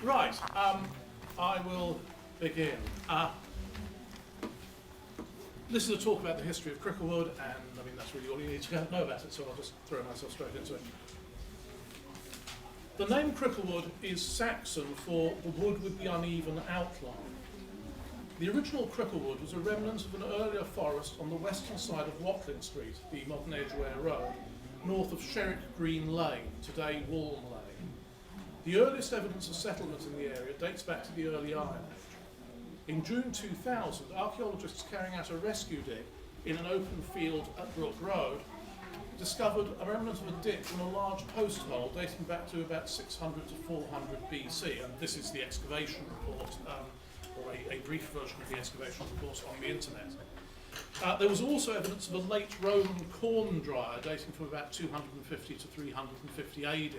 Right, I will begin. This is a talk about the history of Cricklewood, and I mean that's really all you need to know about it, so I'll just throw myself straight into it. The name Cricklewood is Saxon for the wood with the uneven outline. The original Cricklewood was a remnant of an earlier forest on the western side of Watling Street, the modern Edgware Road, north of Sherrick Green Lane, today Walm Lane. The earliest evidence of settlement in the area dates back to the early Iron Age. In June 2000, archaeologists carrying out a rescue dig in an open field at Brook Road discovered a remnant of a ditch and a large post hole dating back to about 600 to 400 BC, and this is the excavation report, or a brief version of the excavation report on the internet. There was also evidence of a late Roman corn dryer dating from about 250 to 350 AD,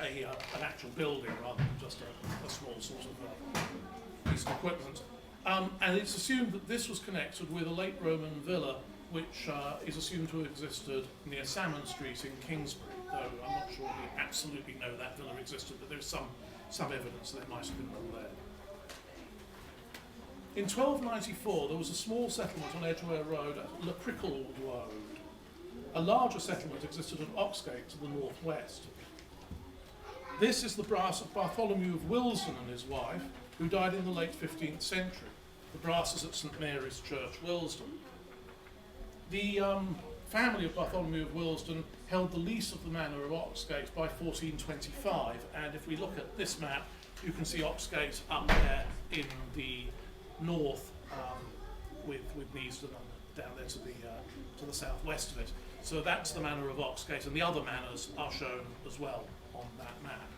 an actual building rather than just a small sort of piece of equipment. And it's assumed that this was connected with a late Roman villa which is assumed to have existed near Salmon Street in Kingsbury, though I'm not sure we absolutely know that villa existed, but there's some evidence that it might have been one there. In 1294, there was a small settlement on Edgware Road at Cricklewood Road. A larger settlement existed at Oxgate to the northwest. This is the brass of Bartholomew of Willesden and his wife, who died in the late 15th century. The brass is at St Mary's Church, Willesden. The family of Bartholomew of Willesden held the lease of the manor of Oxgate by 1425, and if we look at this map, you can see Oxgate up there in the north, with Neasden down there to the southwest of it. So that's the manor of Oxgate, and the other manors are shown as well on that map.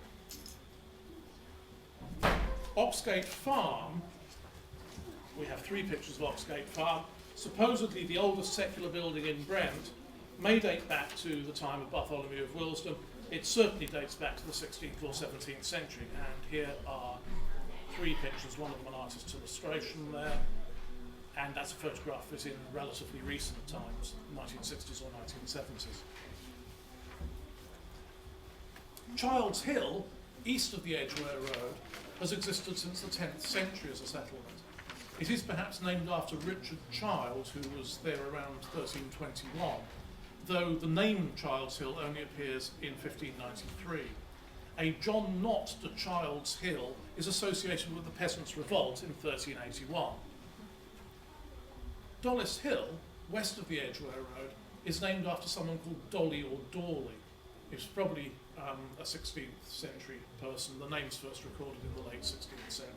Oxgate Farm, we have three pictures of Oxgate Farm. Supposedly the oldest secular building in Brent may date back to the time of Bartholomew of Willesden. It certainly dates back to the 16th or 17th century, and here are three pictures, one of them an artist's illustration there, and that's a photograph of it in relatively recent times, 1960s or 1970s. Child's Hill, east of the Edgware Road, has existed since the 10th century as a settlement. It is perhaps named after Richard Child, who was there around 1321, though the name Child's Hill only appears in 1593. A John Knott to Child's Hill is associated with the Peasants' Revolt in 1381. Dollis Hill, west of the Edgware Road, is named after someone called Dolly or Dawley. It's probably a 16th century person. The name's first recorded in the late 16th century.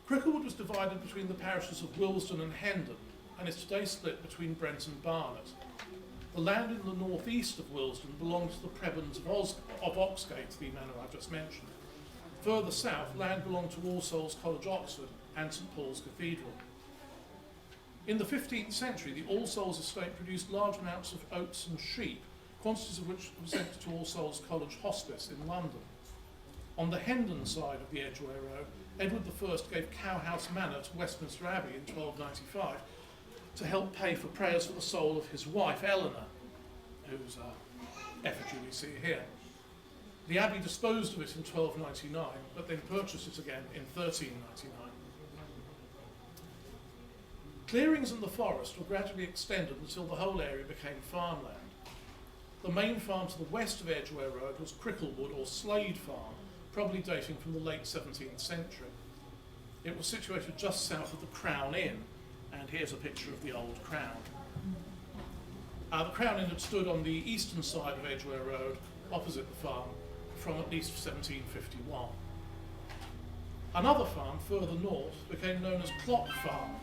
Cricklewood was divided between the parishes of Willesden and Hendon, and is today split between Brent and Barnet. The land in the northeast of Willesden belonged to the prebends of Oxgate, the manor I've just mentioned. Further south, land belonged to All Souls College, Oxford, and St Paul's Cathedral. In the 15th century, the All Souls estate produced large amounts of oats and sheep, quantities of which were sent to All Souls College Hospice in London. On the Hendon side of the Edgware Road, Edward I gave Cowhouse Manor to Westminster Abbey in 1295 to help pay for prayers for the soul of his wife, Eleanor, whose effigy we see here. The Abbey disposed of it in 1299, but then purchased it again in 1399. Clearings in the forest were gradually extended until the whole area became farmland. The main farm to the west of Edgware Road was Cricklewood or Slade Farm, probably dating from the late 17th century. It was situated just south of the Crown Inn, and here's a picture of the old Crown. The Crown Inn had stood on the eastern side of Edgware Road, opposite the farm, from at least 1751. Another farm further north became known as Clock Farm,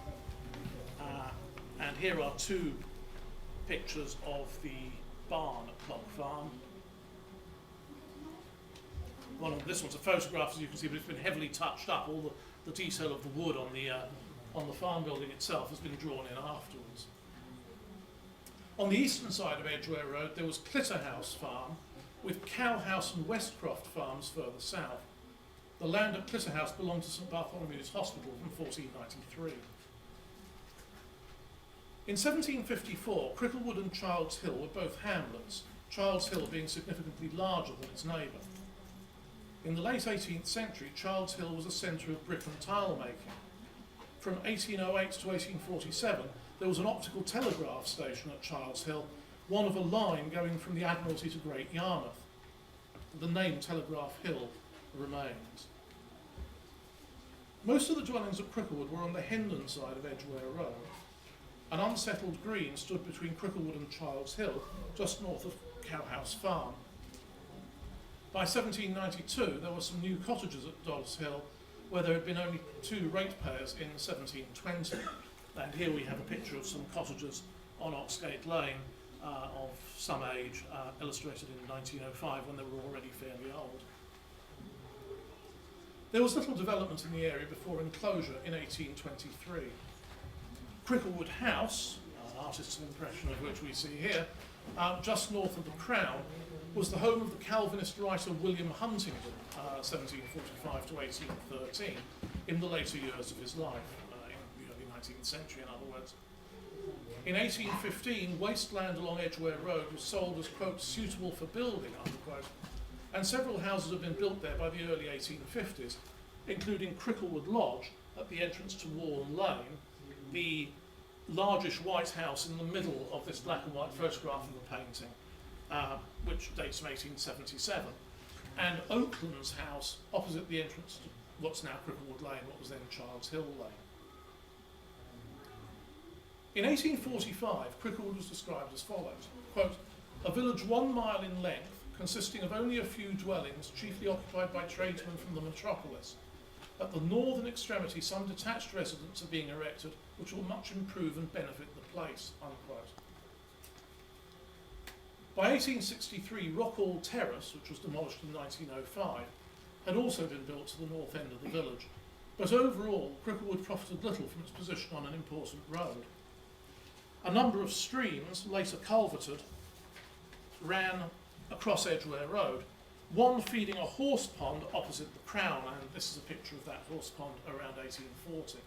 and here are two pictures of the barn at Clock Farm. This one's a photograph, as you can see, but it's been heavily touched up. All the detail of the wood on the farm building itself has been drawn in afterwards. On the eastern side of Edgware Road, there was Clitterhouse Farm, with Cowhouse and Westcroft farms further south. The land at Clitterhouse belonged to St Bartholomew's Hospital from 1493. In 1754, Cricklewood and Child's Hill were both hamlets, Childs Hill being significantly larger than its neighbour. In the late 18th century, Childs Hill was a centre of brick and tile making. From 1808 to 1847, there was an optical telegraph station at Childs Hill, one of a line going from the Admiralty to Great Yarmouth. The name Telegraph Hill remains. Most of the dwellings at Cricklewood were on the Hendon side of Edgware Road. An unsettled green stood between Cricklewood and Childs Hill, just north of Cowhouse Farm. By 1792, there were some new cottages at Dollis Hill, where there had been only 2 ratepayers in 1720. And here we have a picture of some cottages on Oxgate Lane of some age, illustrated in 1905 when they were already fairly old. There was little development in the area before enclosure in 1823. Cricklewood House, an artist's impression of which we see here, just north of the Crown, was the home of the Calvinist writer William Huntingdon, 1745 to 1813, in the later years of his life, in the early 19th century, in other words. In 1815, wasteland along Edgware Road was sold as, quote, suitable for building, unquote, and several houses have been built there by the early 1850s, including Cricklewood Lodge at the entrance to Warren Lane, the largish white house in the middle of this black and white photograph of the painting, which dates from 1877, and Oakland's house opposite the entrance to what's now Cricklewood Lane, what was then Childs Hill Lane. In 1845, Cricklewood was described as follows, quote, a village 1 mile in length, consisting of only a few dwellings, chiefly occupied by tradesmen from the metropolis. At the northern extremity, some detached residences are being erected, which will much improve and benefit the place, unquote. By 1863, Rockall Terrace, which was demolished in 1905, had also been built to the north end of the village, but overall, Cricklewood profited little from its position on an important road. A number of streams, later culverted, ran across Edgware Road, one feeding a horse pond opposite the Crown, and this is a picture of that horse pond around 1840.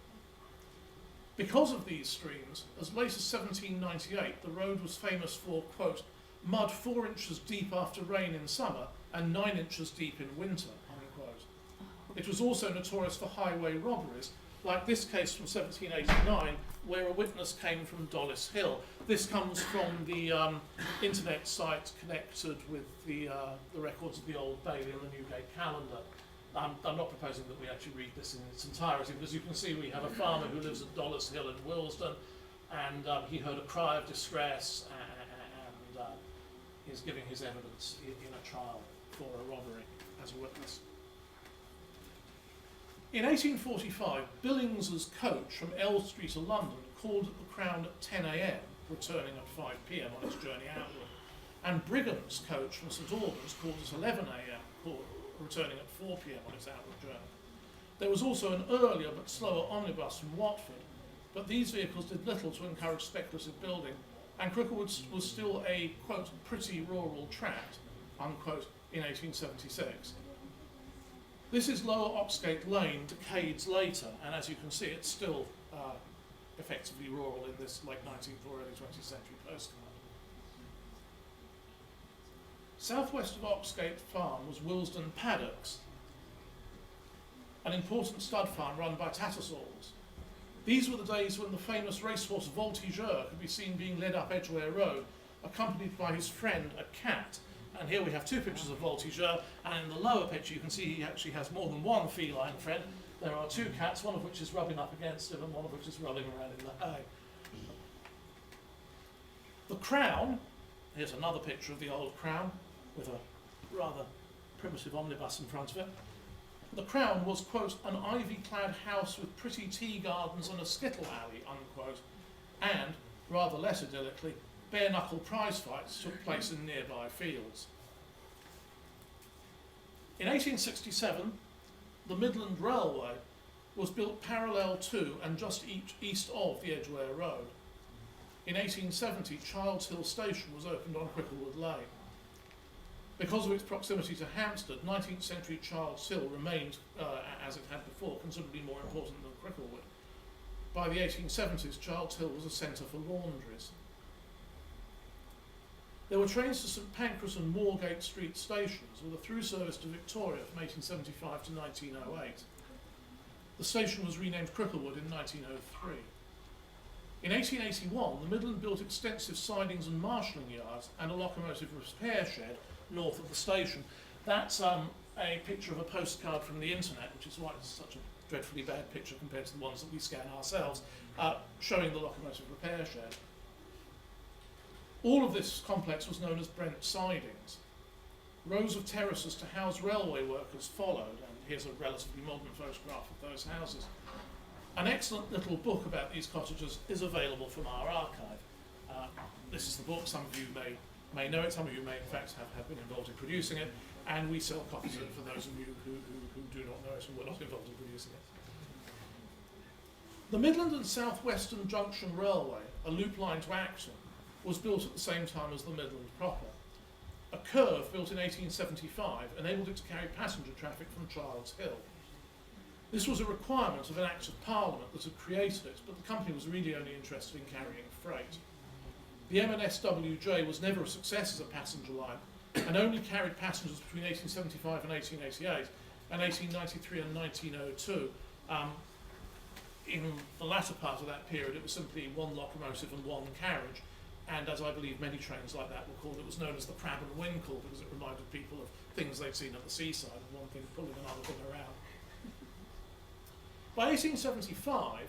Because of these streams, as late as 1798, the road was famous for, quote, mud 4 inches deep after rain in summer and 9 inches deep in winter, unquote. It was also notorious for highway robberies, like this case from 1789, where a witness came from Dollis Hill. This comes from the internet site connected with the records of the Old Bailey and the Newgate calendar. I'm not proposing that we actually read this in its entirety, but as you can see, we have a farmer who lives at Dollis Hill in Willesden, and he heard a cry of distress and is giving his evidence in a trial for a robbery as a witness. In 1845, Billings's coach from L Street to London called at the Crown at 10 a.m, returning at 5 p.m. on its journey outward, and Brigham's coach from St Albans called at 11 a.m, returning at 4 p.m. on its outward journey. There was also an earlier but slower omnibus from Watford, but these vehicles did little to encourage speculative building, and Cricklewood was still a, quote, pretty rural tract, unquote, in 1876. This is Lower Oxgate Lane decades later, and as you can see, it's still effectively rural in this late 19th or early 20th century postcard. Southwest of Oxgate Farm was Willesden Paddocks, an important stud farm run by Tattersall's. These were the days when the famous racehorse Voltigeur could be seen being led up Edgware Road, accompanied by his friend, a cat. And here we have 2 pictures of Voltigeur, and in the lower picture you can see he actually has more than one feline friend. There are 2 cats, one of which is rubbing up against him and one of which is rolling around in the hay. The Crown, here's another picture of the old Crown, with a rather primitive omnibus in front of it. The Crown was, quote, an ivy-clad house with pretty tea gardens and a skittle alley, unquote, and, rather less idyllically, bare-knuckle prize fights took place in nearby fields. In 1867, the Midland Railway was built parallel to and just east of the Edgware Road. In 1870, Childs Hill Station was opened on Cricklewood Lane. Because of its proximity to Hampstead, 19th century Childs Hill remained, as it had before, considerably more important than Cricklewood. By the 1870s, Childs Hill was a centre for laundries. There were trains to St Pancras and Moorgate Street stations with a through service to Victoria from 1875 to 1908. The station was renamed Cricklewood in 1903. In 1881, the Midland built extensive sidings and marshalling yards and a locomotive repair shed north of the station. That's a picture of a postcard from the internet, which is why it's such a dreadfully bad picture compared to the ones that we scan ourselves, showing the locomotive repair shed. All of this complex was known as Brent Sidings. Rows of terraces to house railway workers followed, and here's a relatively modern photograph of those houses. An excellent little book about these cottages is available from our archive. This is the book. Some of you may know it, some of you may in fact have been involved in producing it, and we sell copies of it for those of you who do not know it and were not involved in producing it. The Midland and South Western Junction Railway, a loop line to Acton, was built at the same time as the Midland proper. A curve built in 1875 enabled it to carry passenger traffic from Child's Hill. This was a requirement of an Act of Parliament that had created it, but the company was really only interested in carrying freight. The M&S-WJ was never a success as a passenger line and only carried passengers between 1875 and 1888 and 1893 and 1902. In the latter part of that period, it was simply one locomotive and one carriage, and as I believe many trains like that were called, it was known as the Crab and Winkle because it reminded people of things they'd seen at the seaside, and one thing pulling another thing around. By 1875,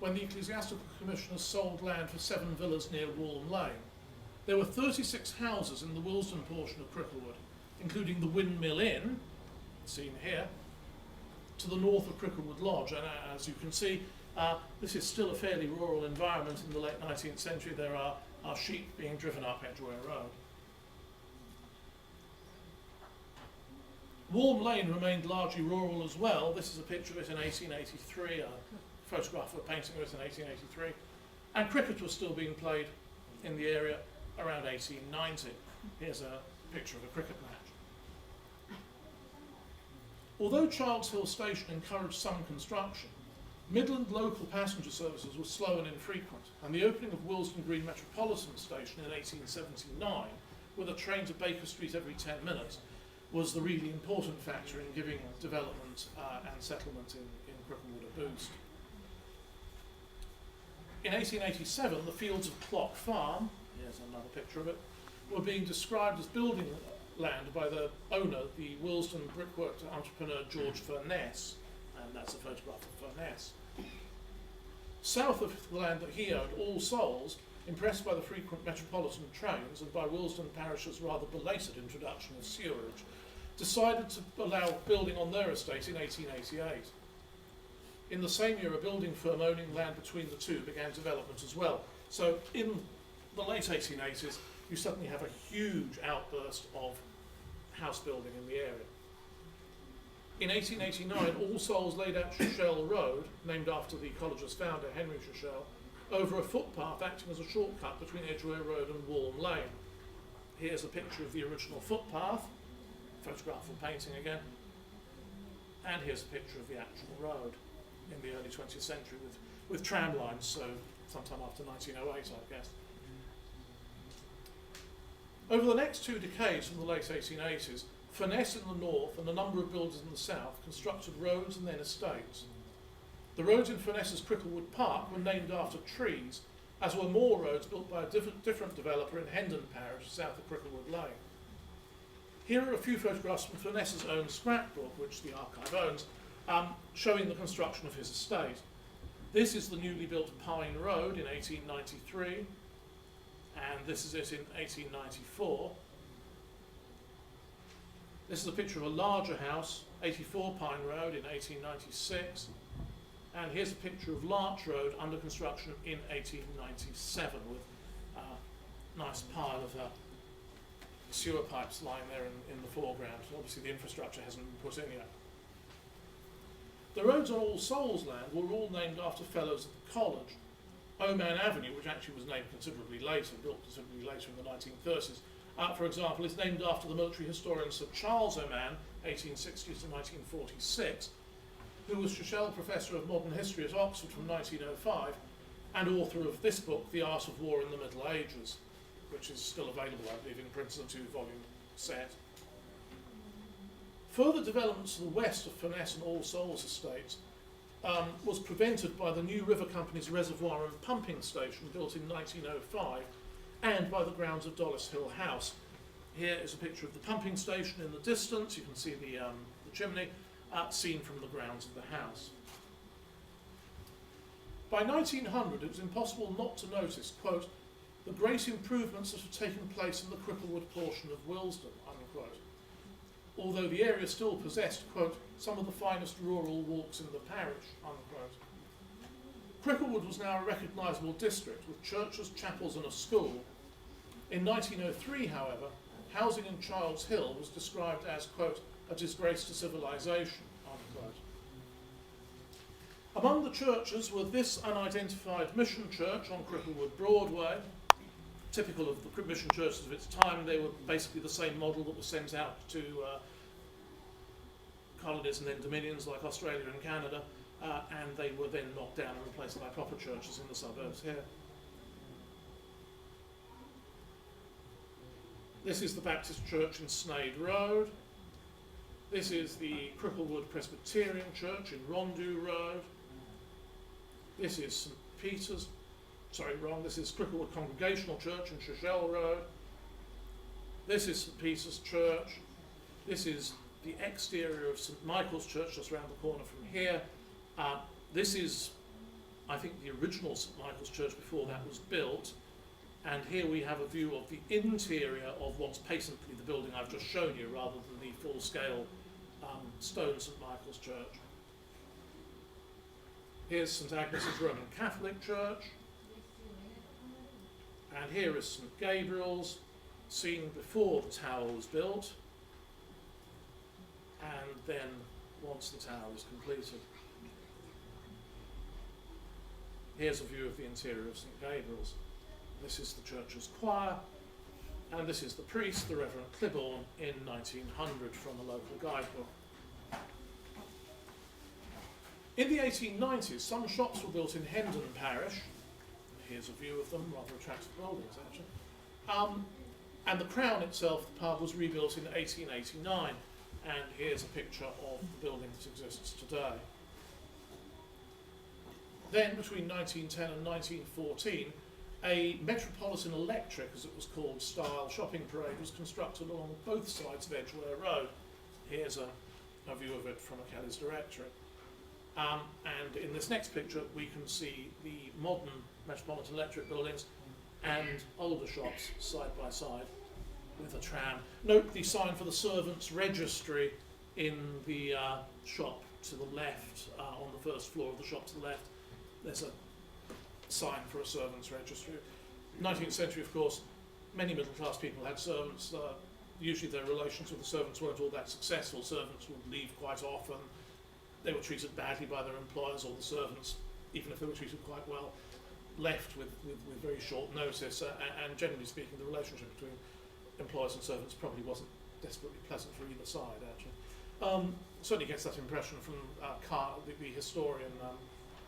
when the Ecclesiastical Commissioners sold land for 7 villas near Walm Lane, there were 36 houses in the Willesden portion of Cricklewood, including the Windmill Inn, seen here, to the north of Cricklewood Lodge. And as you can see, this is still a fairly rural environment in the late 19th century. There are sheep being driven up Edgware Road. Walm Lane remained largely rural as well. This is a picture of it in 1883, a photograph of a painting of it in 1883. And cricket was still being played in the area around 1890. Here's a picture of a cricket match. Although Child's Hill Station encouraged some construction, Midland local passenger services were slow and infrequent, and the opening of Willesden Green Metropolitan Station in 1879, with a train to Baker Street every 10 minutes, was the really important factor in giving development and settlement in Cricklewood a boost. In 1887, the fields of Clock Farm, here's another picture of it, were being described as building land by the owner, the Willesden brickwork entrepreneur George Furness, and that's a photograph of Furness. South of the land that he owned, All Souls, impressed by the frequent metropolitan trains and by Willesden Parish's rather belated introduction of sewerage, decided to allow building on their estate in 1888. In the same year, a building firm owning land between the two began development as well. So in the late 1880s, you suddenly have a huge outburst of house building in the area. In 1889, All Souls laid out Churchill Road, named after the college's founder, Henry Churchill, over a footpath acting as a shortcut between Edgware Road and Walm Lane. Here's a picture of the original footpath, photograph and painting again, and here's a picture of the actual road in the early 20th century with tram lines, so sometime after 1908, I guess. Over the next 2 decades from the late 1880s, Furness in the north and a number of builders in the south constructed roads and then estates. The roads in Furness's Cricklewood Park were named after trees, as were more roads built by a different developer in Hendon Parish, south of Cricklewood Lane. Here are a few photographs from Furness's own scrapbook, which the archive owns, showing the construction of his estate. This is the newly built Pine Road in 1893, and this is it in 1894. This is a picture of a larger house, 84 Pine Road in 1896, and here's a picture of Larch Road under construction in 1897 with a nice pile of sewer pipes lying there in the foreground. Obviously the infrastructure hasn't been put in yet. The roads on All Souls land were all named after fellows at the college. Oman Avenue, which actually was named considerably later, built considerably later in the 1930s, for example, is named after the military historian Sir Charles Oman, 1860 to 1946, who was Churchill Professor of Modern History at Oxford from 1905 and author of this book, The Art of War in the Middle Ages. which is still available, I believe, in print as a 2-volume set. Further developments to the west of Furness and All Souls estates was prevented by the New River Company's reservoir and pumping station built in 1905 and by the grounds of Dollis Hill House. Here is a picture of the pumping station in the distance. You can see the chimney seen from the grounds of the house. By 1900 it was impossible not to notice, quote, the great improvements that have taken place in the Cricklewood portion of Willesden, unquote, although the area still possessed, quote, some of the finest rural walks in the parish, unquote. Cricklewood was now a recognisable district with churches, chapels and a school. In 1903, however, housing in Child's Hill was described as, quote, a disgrace to civilization, unquote. Among the churches were this unidentified mission church on Cricklewood Broadway, typical of the mission churches of its time. They were basically the same model that was sent out to colonies and then dominions like Australia and Canada, and they were then knocked down and replaced by proper churches in the suburbs here. This is the Baptist Church in Snade Road. This is the Cricklewood Presbyterian Church in Rondeau Road. This is St. Peter's, this is Cricklewood Congregational Church in Churchill Road. This is St. Peter's Church. This is the exterior of St. Michael's Church just around the corner from here. This is, I think, the original St. Michael's Church before that was built. And here we have a view of the interior of what's patently the building I've just shown you, rather than the full-scale stone St. Michael's Church. Here's St. Agnes's Roman Catholic Church. And here is St. Gabriel's, seen before the tower was built, and then once the tower is completed. Here's a view of the interior of St. Gabriel's. This is the church's choir, and this is the priest, the Reverend Clibborn, in 1900 from a local guidebook. In the 1890s, some shops were built in Hendon Parish. Here's a view of them, rather attractive buildings actually. And the Crown itself, the pub, was rebuilt in 1889, and here's a picture of the building that exists today. Then, between 1910 and 1914, a Metropolitan Electric, as it was called, style shopping parade was constructed along both sides of Edgware Road. Here's a view of it from a Kelly's Directory. And in this next picture we can see the modern Metropolitan Electric buildings and older shops side by side with a tram. Note the sign for the servants' registry in the shop to the left, on the first floor of the shop to the left. There's a sign for a servants' registry. 19th century, of course, many middle-class people had servants. Usually their relations with the servants weren't all that successful. Servants would leave quite often. They were treated badly by their employers, or the servants, even if they were treated quite well, left with very short notice. And generally speaking, the relationship between employers and servants probably wasn't desperately pleasant for either side, actually. Certainly gets that impression from the historian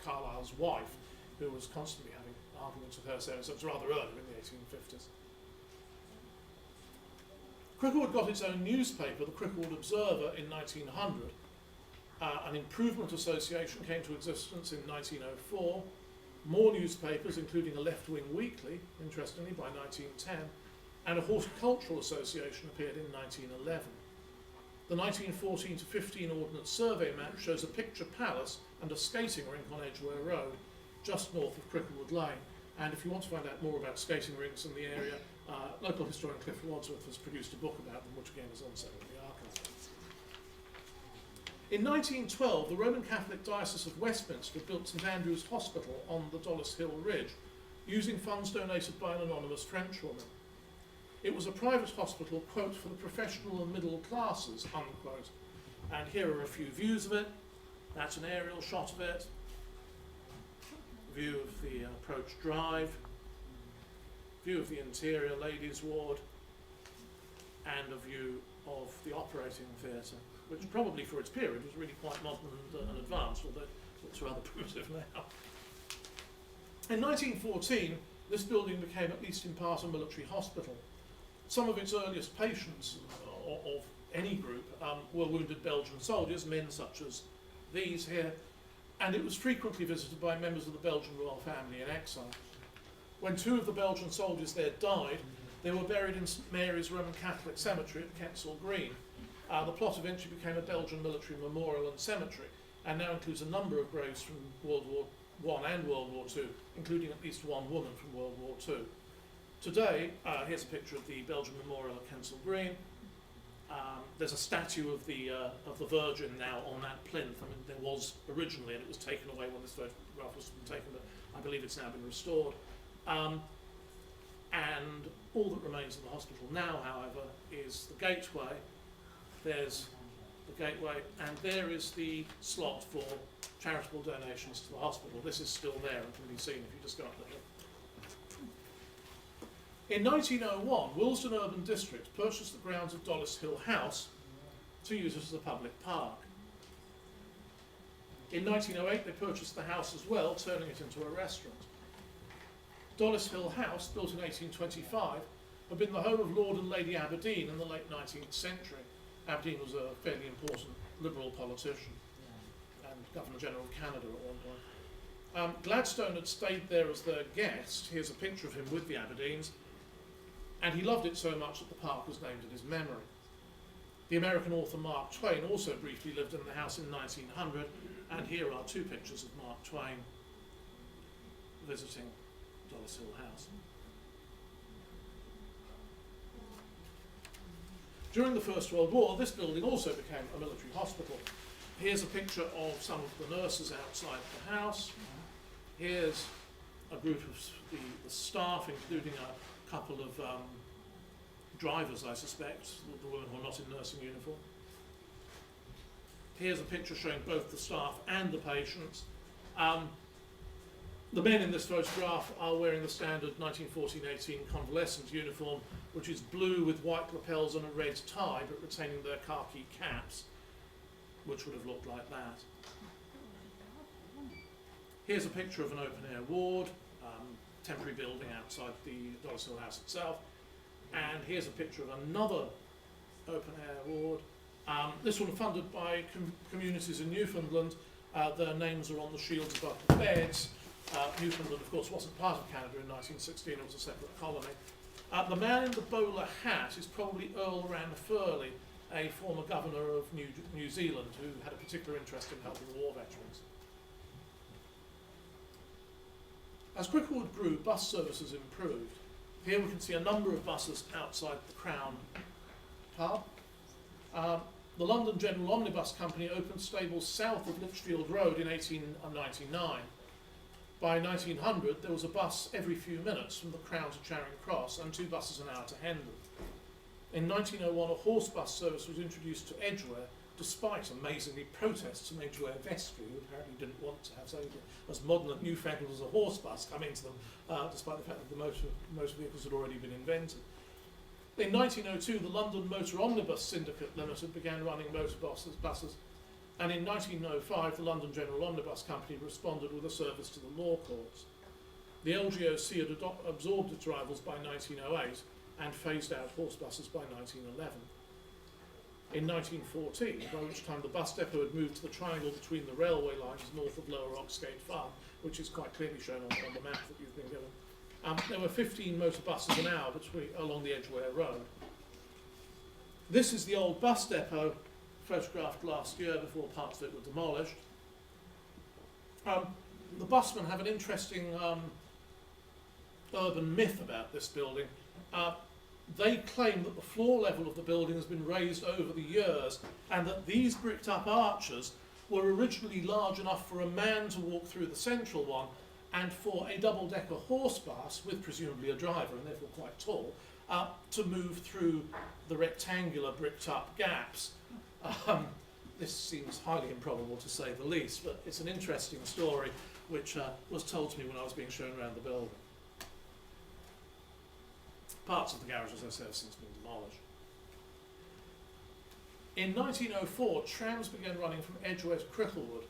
Carlyle's wife, who was constantly having arguments with her, so it was rather early in the 1850s. Cricklewood got its own newspaper, the Cricklewood Observer, in 1900. An improvement association came to existence in 1904. More newspapers, including a left-wing weekly, interestingly, by 1910, and a horticultural association appeared in 1911. The 1914 to 15 Ordnance Survey map shows a picture palace and a skating rink on Edgware Road, just north of Cricklewood Lane. And if you want to find out more about skating rinks in the area, local historian Cliff Wadsworth has produced a book about them, which again is on sale in the archive. In 1912, the Roman Catholic Diocese of Westminster built St Andrew's Hospital on the Dollis Hill Ridge, using funds donated by an anonymous Frenchwoman. It was a private hospital, quote, for the professional and middle classes, unquote. And here are a few views of it. That's an aerial shot of it. View of the approach drive. View of the interior ladies' ward. And a view of the operating theatre, which probably for its period was really quite modern and advanced, although it looks rather primitive now. In 1914, this building became, at least in part, a military hospital. Some of its earliest patients of any group were wounded Belgian soldiers, men such as these here, and it was frequently visited by members of the Belgian royal family in exile. When 2 of the Belgian soldiers there died, they were buried in St Mary's Roman Catholic Cemetery at Kensal Green. The plot eventually became a Belgian military memorial and cemetery, and now includes a number of graves from World War I and World War II, including at least one woman from World War II. Today, here's a picture of the Belgian memorial at Kensal Green. There's a statue of the Virgin now on that plinth. I mean, there was originally, and it was taken away when this photograph was taken, but I believe it's now been restored. And all that remains of the hospital now, however, is the gateway. There's the gateway, and there is the slot for charitable donations to the hospital. This is still there and can be seen if you just go up the hill. In 1901, Willesden Urban District purchased the grounds of Dollis Hill House to use it as a public park. In 1908, they purchased the house as well, turning it into a restaurant. Dollis Hill House, built in 1825, had been the home of Lord and Lady Aberdeen in the late 19th century. Aberdeen was a fairly important Liberal politician and Governor-General of Canada at one point. Gladstone had stayed there as their guest. Here's a picture of him with the Aberdeens. And he loved it so much that the park was named in his memory. The American author Mark Twain also briefly lived in the house in 1900, and here are 2 pictures of Mark Twain visiting Dollis Hill House. During the First World War, this building also became a military hospital. Here's a picture of some of the nurses outside the house. Here's a group of the staff, including a couple of drivers, I suspect, the women who are not in nursing uniform. Here's a picture showing both the staff and the patients. The men in this photograph are wearing the standard 1914-18 convalescent uniform, which is blue with white lapels and a red tie, but retaining their khaki caps, which would have looked like that. Here's a picture of an open-air ward, temporary building outside the Dollis Hill House itself. And here's a picture of another open-air ward. This one funded by communities in Newfoundland. Their names are on the shields above the beds. Newfoundland, of course, wasn't part of Canada in 1916, it was a separate colony. The man in the bowler hat is probably Earl Ranfurly, a former governor of New Zealand who had a particular interest in helping war veterans. As Cricklewood grew, bus services improved. Here we can see a number of buses outside the Crown pub. The London General Omnibus Company opened stables south of Lichfield Road in 1899. By 1900, there was a bus every few minutes from the Crown to Charing Cross and 2 buses an hour to Hendon. In 1901, a horse bus service was introduced to Edgware, despite, amazingly, protests from Edgware Vestry, who apparently didn't want to have something as modern and newfangled as a horse bus come into them, despite the fact that the motor vehicles had already been invented. In 1902, the London Motor Omnibus Syndicate Limited began running motor buses, and in 1905, the London General Omnibus Company responded with a service to the law courts. The LGOC had absorbed its rivals by 1908 and phased out horse buses by 1911. In 1914, by which time the bus depot had moved to the triangle between the railway lines north of Lower Oxgate Farm, which is quite clearly shown on the map that you've been given. There were 15 motor buses an hour along the Edgware Road. This is the old bus depot, photographed last year before parts of it were demolished. The busmen have an interesting urban myth about this building. They claim that the floor level of the building has been raised over the years and that these bricked up arches were originally large enough for a man to walk through the central one and for a double-decker horse bus, with presumably a driver and therefore quite tall, to move through the rectangular bricked up gaps. This seems highly improbable to say the least, but it's an interesting story which was told to me when I was being shown around the building. Parts of the garage, as I say, have since been demolished. In 1904, trams began running from Edgware to Cricklewood.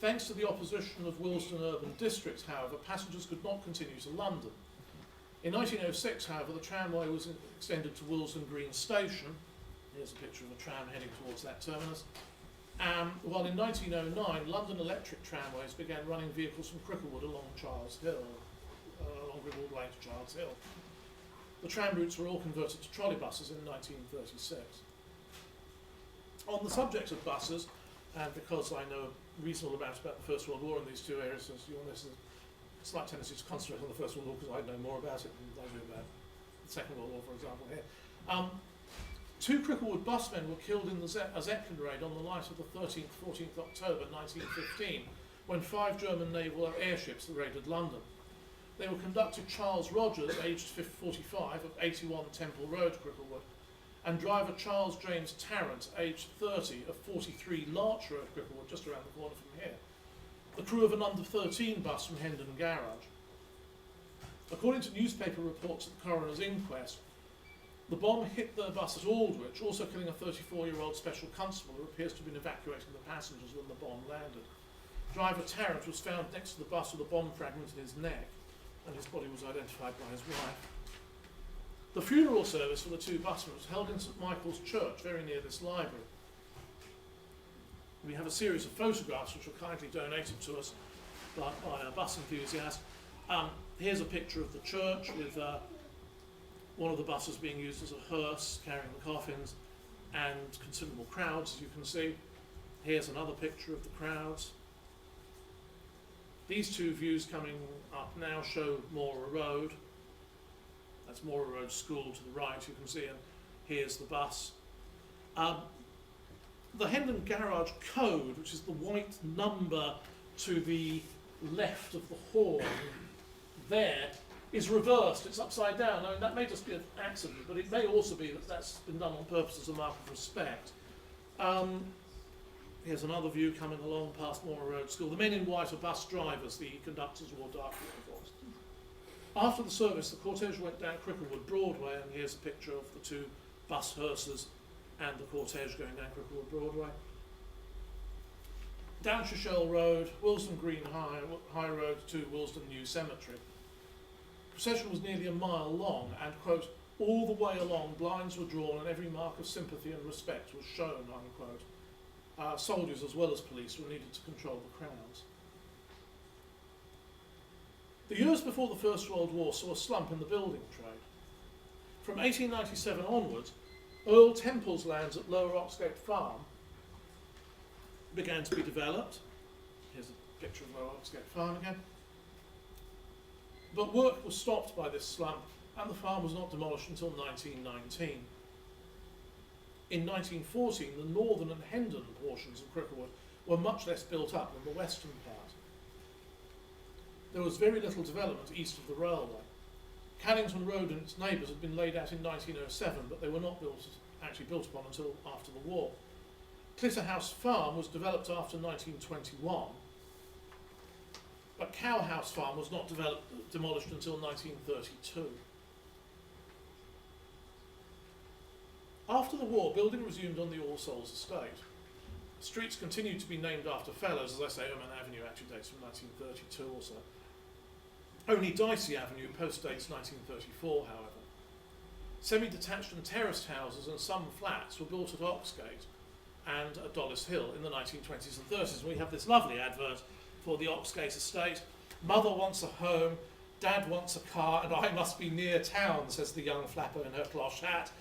Thanks to the opposition of Willesden Urban District, however, passengers could not continue to London. In 1906, however, the tramway was extended to Willesden Green Station. Here's a picture of a tram heading towards that terminus. While in 1909, London Electric Tramways began running vehicles from Cricklewood along Charles Hill, along Cricklewood Lane to Charles Hill. The tram routes were all converted to trolley buses in 1936. On the subject of buses, and because I know a reasonable amount about the First World War in these two areas, as you'll notice, a slight tendency to concentrate on the First World War because I know more about it than I do about the Second World War, for example, here. Two Cricklewood busmen were killed in a Zeppelin raid on the night of the 13th, 14th October 1915, when 5 German naval airships raided London. They were conductor Charles Rogers, aged 45, of 81 Temple Road, Cricklewood, and driver Charles James Tarrant, aged 30, of 43 Larch Road, Cricklewood, just around the corner from here. The crew of an under-13 bus from Hendon Garage. According to newspaper reports at the coroner's inquest, the bomb hit the bus at Aldwych, also killing a 34-year-old special constable who appears to have been evacuating the passengers when the bomb landed. Driver Tarrant was found next to the bus with a bomb fragment in his neck, and his body was identified by his wife. The funeral service for the two busmen was held in St Michael's Church, very near this library. We have a series of photographs which were kindly donated to us by a bus enthusiast. Here's a picture of the church with one of the buses being used as a hearse, carrying the coffins, and considerable crowds, as you can see. Here's another picture of the crowds. These two views coming up now show Mora Road. That's Mora Road School to the right, you can see, and here's the bus. The Hendon Garage code, which is the white number to the left of the horn there, is reversed. It's upside down. I mean, that may just be an accident, but it may also be that that's been done on purpose as a mark of respect. Here's another view coming along past Mora Road School. The men in white are bus drivers. The conductors wore dark uniforms. After the service, the cortege went down Cricklewood Broadway, and here's a picture of the two bus hearses and the cortege going down Cricklewood Broadway. Down Shishell Road, Willesden Green High Road to Willesden New Cemetery. The procession was nearly a mile long, and, quote, all the way along blinds were drawn and every mark of sympathy and respect was shown, unquote. Soldiers as well as police were needed to control the crowds. The years before the First World War saw a slump in the building trade. From 1897 onwards, Earl Temple's lands at Lower Oxgate Farm began to be developed. Here's a picture of Lower Oxgate Farm again. But work was stopped by this slump, and the farm was not demolished until 1919. In 1914, the northern and Hendon portions of Cricklewood were much less built up than the western part. There was very little development east of the railway. Cannington Road and its neighbours had been laid out in 1907, but they were not actually built upon until after the war. Clitterhouse Farm was developed after 1921, but Cowhouse Farm was not demolished until 1932. After the war, building resumed on the All Souls estate. Streets continued to be named after fellows. As I say, Oman Avenue actually dates from 1932 or so. Only Dicey Avenue postdates 1934, however. Semi-detached and terraced houses and some flats were built at Oxgate and at Dollis Hill in the 1920s and 30s. And we have this lovely advert for the Oxgate estate. Mother wants a home, Dad wants a car, and I must be near town, says the young flapper in her cloche hat.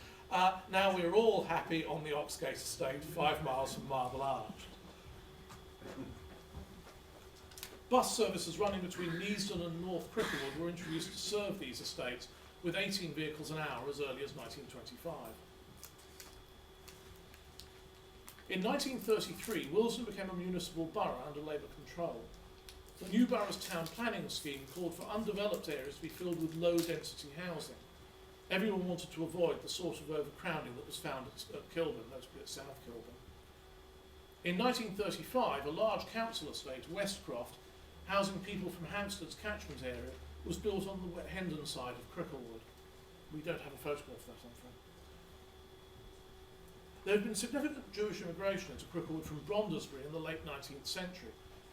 Now we're all happy on the Oxgate estate, 5 miles from Marble Arch. Bus services running between Neasden and North Cricklewood were introduced to serve these estates with 18 vehicles an hour as early as 1925. In 1933, Willesden became a municipal borough under Labour control. The new borough's town planning scheme called for undeveloped areas to be filled with low-density housing. Everyone wanted to avoid the sort of overcrowding that was found at Kilburn, notably at South Kilburn. In 1935, a large council estate, Westcroft, housing people from Hampstead's catchment area, was built on the Hendon side of Cricklewood. We don't have a photograph of that, I'm afraid. There had been significant Jewish immigration into Cricklewood from Brondesbury in the late 19th century,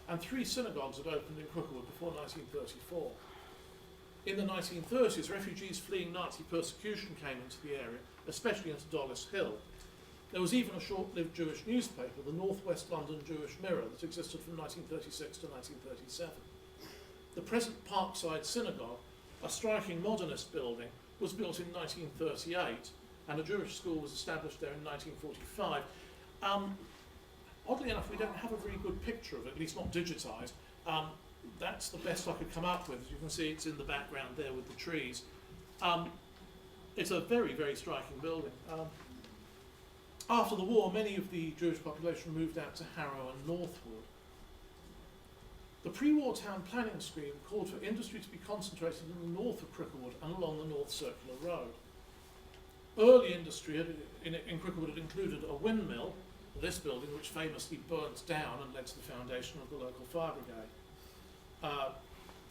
and 3 synagogues had opened in Cricklewood before 1934. In the 1930s, refugees fleeing Nazi persecution came into the area, especially into Dollis Hill. There was even a short-lived Jewish newspaper, the North West London Jewish Mirror, that existed from 1936 to 1937. The present Parkside Synagogue, a striking modernist building, was built in 1938, and a Jewish school was established there in 1945. Oddly enough, we don't have a very good picture of it, at least not digitised. That's the best I could come up with. As you can see, it's in the background there with the trees. It's a very, very striking building. After the war, many of the Jewish population moved out to Harrow and Northwood. The pre-war town planning scheme called for industry to be concentrated in the north of Cricklewood and along the North Circular Road. Early industry in Cricklewood had included a windmill, this building, which famously burnt down and led to the foundation of the local fire brigade.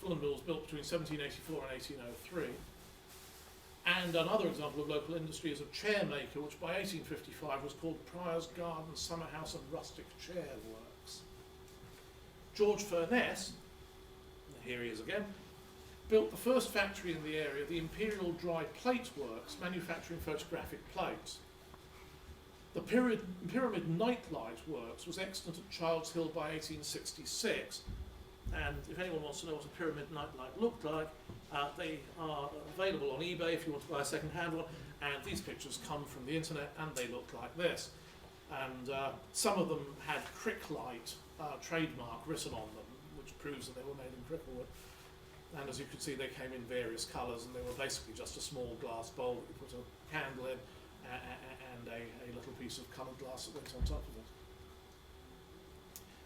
Fulham Mill was built between 1784 and 1803. And another example of local industry is a chair maker, which by 1855 was called Prior's Garden, Summer House and Rustic Chair Works. George Furness, here he is again, built the first factory in the area, the Imperial Dry Plate Works, manufacturing photographic plates. The Pyramid Nightlight Works was extant at Childs Hill by 1866, and if anyone wants to know what a pyramid nightlight looked like, they are available on eBay if you want to buy a second-hand one, and these pictures come from the internet and they look like this. And some of them had Cricklight trademark written on them, which proves that they were made in Cricklewood. And as you can see, they came in various colours, and they were basically just a small glass bowl that you put a candle in and a little piece of coloured glass that went on top of it.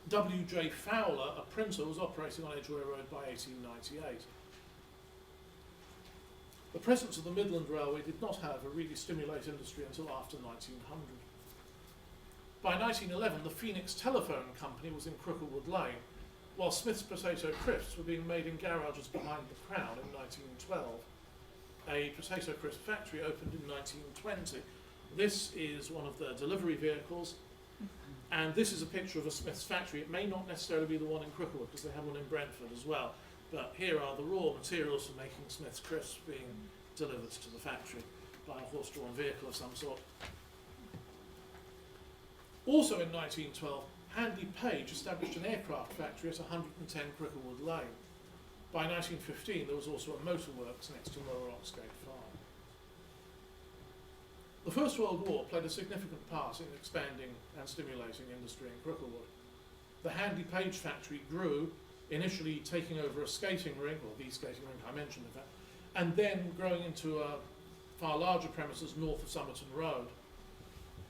W.J. Fowler, a printer, was operating on Edgware Road by 1898. The presence of the Midland Railway did not, however, really stimulate industry until after 1900. By 1911, the Phoenix Telephone Company was in Cricklewood Lane, while Smith's Potato Crisps were being made in garages behind the Crown in 1912. A potato crisp factory opened in 1920. This is one of their delivery vehicles, and this is a picture of a Smith's factory. It may not necessarily be the one in Cricklewood, because they have one in Brentford as well, but here are the raw materials for making Smith's crisps being delivered to the factory by a horse-drawn vehicle of some sort. Also in 1912, Handley Page established an aircraft factory at 110 Cricklewood Lane. By 1915, there was also a motor works next to Lower Oxgate Farm. The First World War played a significant part in expanding and stimulating industry in Cricklewood. The Handley Page factory grew, initially taking over a skating rink, or the skating rink I mentioned in fact, and then growing into a far larger premises north of Somerton Road.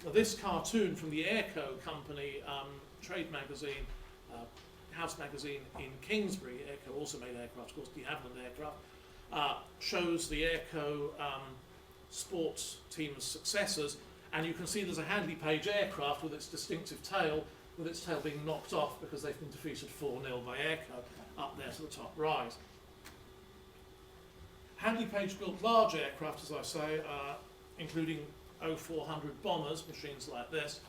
Now, this cartoon from the Airco company trade magazine, house magazine in Kingsbury, Airco also made aircraft, of course, de Havilland aircraft, shows the Airco sports team's successors, and you can see there's a Handley Page aircraft with its distinctive tail, with its tail being knocked off because they've been defeated 4-0 by Airco, up there to the top right. Handley Page built large aircraft, as I say, including 0400 bombers, machines like this,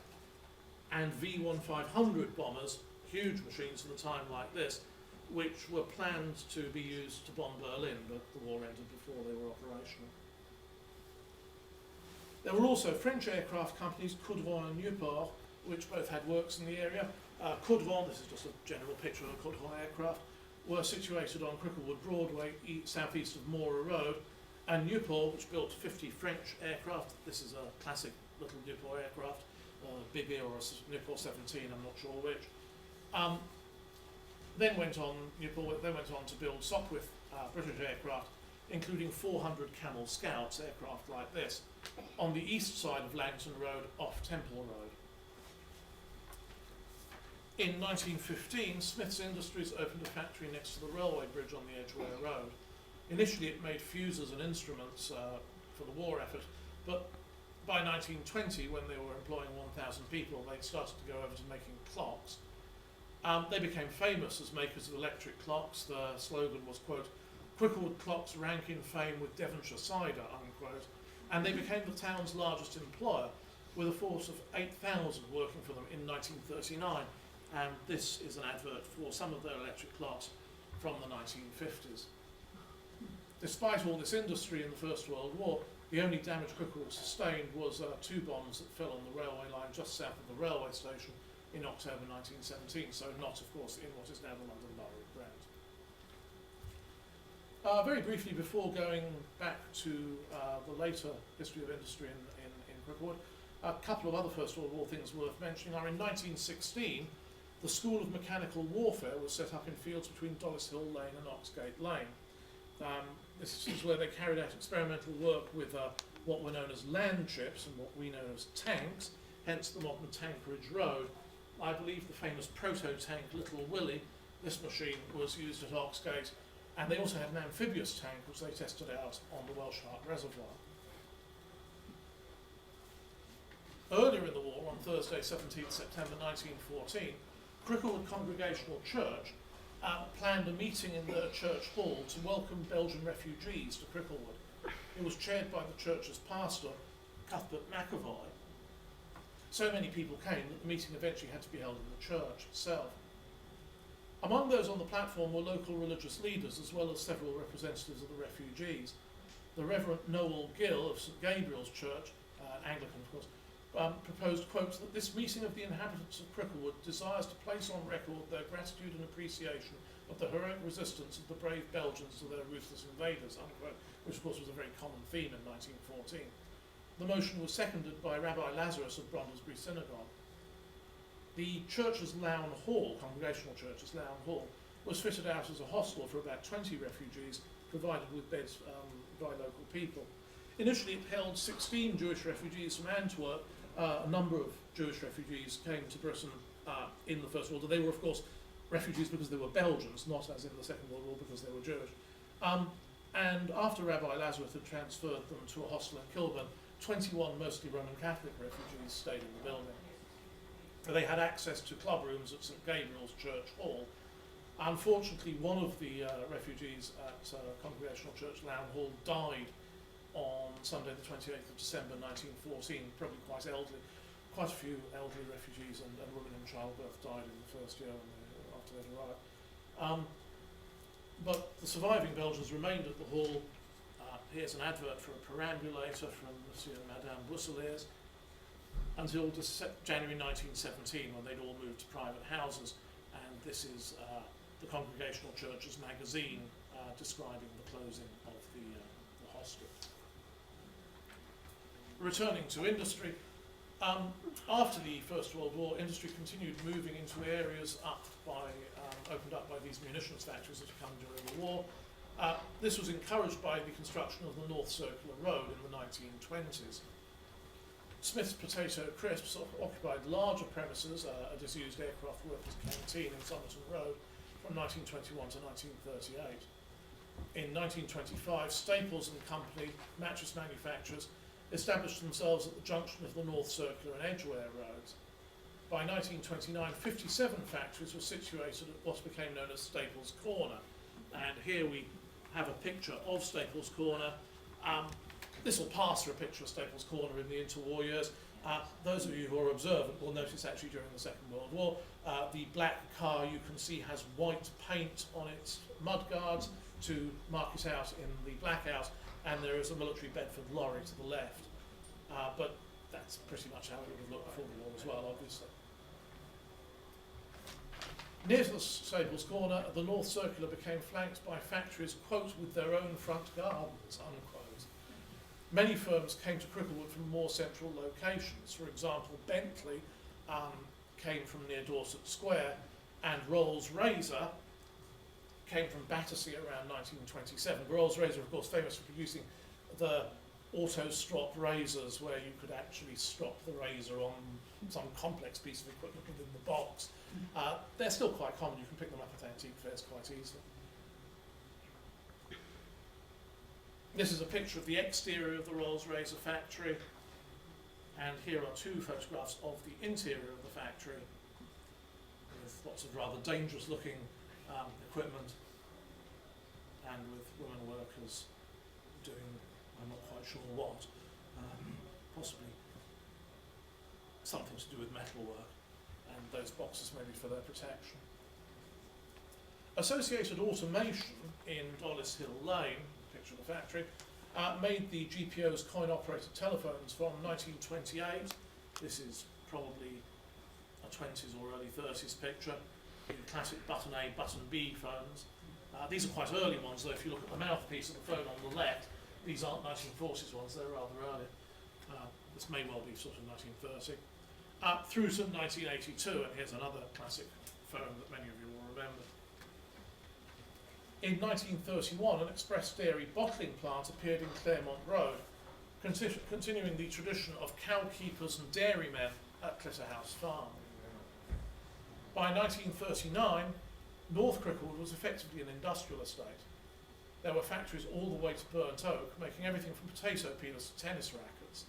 and V1500 bombers, huge machines for the time like this, which were planned to be used to bomb Berlin, but the war ended before they were operational. There were also French aircraft companies, Coudron and Nieuport, which both had works in the area. Coudron, this is just a general picture of a Coudron aircraft, were situated on Cricklewood Broadway, southeast of Mora Road, and Nieuport, which built 50 French aircraft. This is a classic little Nieuport aircraft, Big Ear or a Nieuport 17, I'm not sure which. Nieuport then went on to build Sopwith British aircraft, including 400 Camel Scouts aircraft like this, on the east side of Langton Road off Temple Road. In 1915, Smith's Industries opened a factory next to the railway bridge on the Edgware Road. Initially it made fuses and instruments for the war effort, but by 1920, when they were employing 1,000 people, they started to go over to making clocks. They became famous as makers of electric clocks. The slogan was, quote, "Cricklewood clocks rank in fame with Devonshire cider," unquote, and they became the town's largest employer, with a force of 8,000 working for them in 1939, and this is an advert for some of their electric clocks from the 1950s. Despite all this industry in the First World War, the only damage Cricklewood sustained was 2 bombs that fell on the railway line just south of the railway station in October 1917, so not, of course, in what is now the London Borough of Brent. Very briefly, before going back to the later history of industry in Cricklewood, a couple of other First World War things worth mentioning are in 1916, the School of Mechanical Warfare was set up in fields between Dollis Hill Lane and Oxgate Lane. This is where they carried out experimental work with what were known as land ships and what we know as tanks, hence the modern Tankerage Road. I believe the famous proto-tank Little Willie, this machine was used at Oxgate, and they also had an amphibious tank which they tested out on the Welsh Harp Reservoir. Earlier in the war, on Thursday 17th September 1914, Cricklewood Congregational Church planned a meeting in their church hall to welcome Belgian refugees to Cricklewood. It was chaired by the church's pastor, Cuthbert McAvoy. So many people came that the meeting eventually had to be held in the church itself. Among those on the platform were local religious leaders as well as several representatives of the refugees. The Reverend Noel Gill of St Gabriel's Church, Anglican of course, proposed, quote, that this meeting of the inhabitants of Cricklewood desires to place on record their gratitude and appreciation of the heroic resistance of the brave Belgians to their ruthless invaders, unquote, which of course was a very common theme in 1914. The motion was seconded by Rabbi Lazarus of Brondesbury Synagogue. The church's Lown Hall, Congregational Church's Lown Hall, was fitted out as a hostel for about 20 refugees, provided with beds by local people. Initially it held 16 Jewish refugees from Antwerp. A number of Jewish refugees came to Britain in the First World War. They were, of course, refugees because they were Belgians, not as in the Second World War because they were Jewish. And after Rabbi Lazarus had transferred them to a hostel in Kilburn, 21 mostly Roman Catholic refugees stayed in the building. They had access to club rooms at St Gabriel's Church Hall. Unfortunately, one of the refugees at Congregational Church Lown Hall died on Sunday the 28th of December 1914, probably quite elderly. Quite a few elderly refugees and women in childbirth died in the first year after they'd arrived. But the surviving Belgians remained at the hall. Here's an advert for a perambulator from Monsieur and Madame Busseliers, until January 1917, when they'd all moved to private houses. And this is the Congregational Church's magazine describing the closing of the hostel. Returning to industry, after the First World War, industry continued moving into areas opened up by these munitions factories that had come during the war. This was encouraged by the construction of the North Circular Road in the 1920s. Smith's Potato Crisps occupied larger premises, a disused aircraft workers' canteen in Somerton Road, from 1921 to 1938. In 1925, Staples and Company, mattress manufacturers, established themselves at the junction of the North Circular and Edgware roads. By 1929, 57 factories were situated at what became known as Staples Corner. And here we have a picture of Staples Corner. This will pass for a picture of Staples Corner in the interwar years. Those of you who are observant will notice actually during the Second World War, the black car you can see has white paint on its mudguards to mark it out in the blackout, and there is a military Bedford lorry to the left. But that's pretty much how it would have looked before the war as well, obviously. Near to the Staples Corner, the North Circular became flanked by factories, quote, with their own front gardens, unquote. Many firms came to Cricklewood from more central locations. For example, Bentley came from near Dorset Square, and Rolls-Razor came from Battersea around 1927. Rolls-Razor, of course, famous for producing the auto-strop razors where you could actually strop the razor on some complex piece of equipment within the box. They're still quite common. You can pick them up at antique fairs quite easily. This is a picture of the exterior of the Rolls-Razor factory, and here are two photographs of the interior of the factory with lots of rather dangerous looking equipment and with women workers doing, I'm not quite sure what, possibly something to do with metalwork, and those boxes may be for their protection. Associated Automation in Dollis Hill Lane, picture of the factory, made the GPO's coin-operated telephones from 1928. This is probably a 20s or early 30s picture. The classic button A, button B phones. These are quite early ones, though. If you look at the mouthpiece of the phone on the left, these aren't 1940s ones, they're rather early. This may well be sort of 1930. Through to 1982, and here's another classic phone that many of you will remember. In 1931, an express dairy bottling plant appeared in Claremont Road, continuing the tradition of cow keepers and dairymen at Clitterhouse Farm. By 1939, North Cricklewood was effectively an industrial estate. There were factories all the way to burnt oak, making everything from potato peelers to tennis rackets.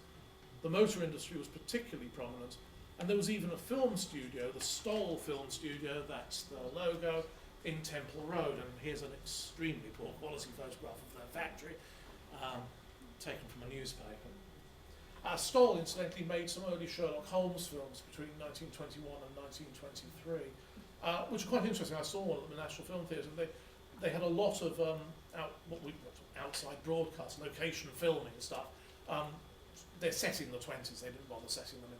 The motor industry was particularly prominent, and there was even a film studio, the Stoll Film Studio, that's the logo, in Temple Road. And here's an extremely poor quality photograph of their factory, taken from a newspaper. Stoll, incidentally, made some early Sherlock Holmes films between 1921 and 1923, which are quite interesting. I saw one at the National Film Theatre. They had a lot of outside broadcast, location filming and stuff. They're set in the 20s. They didn't bother setting them in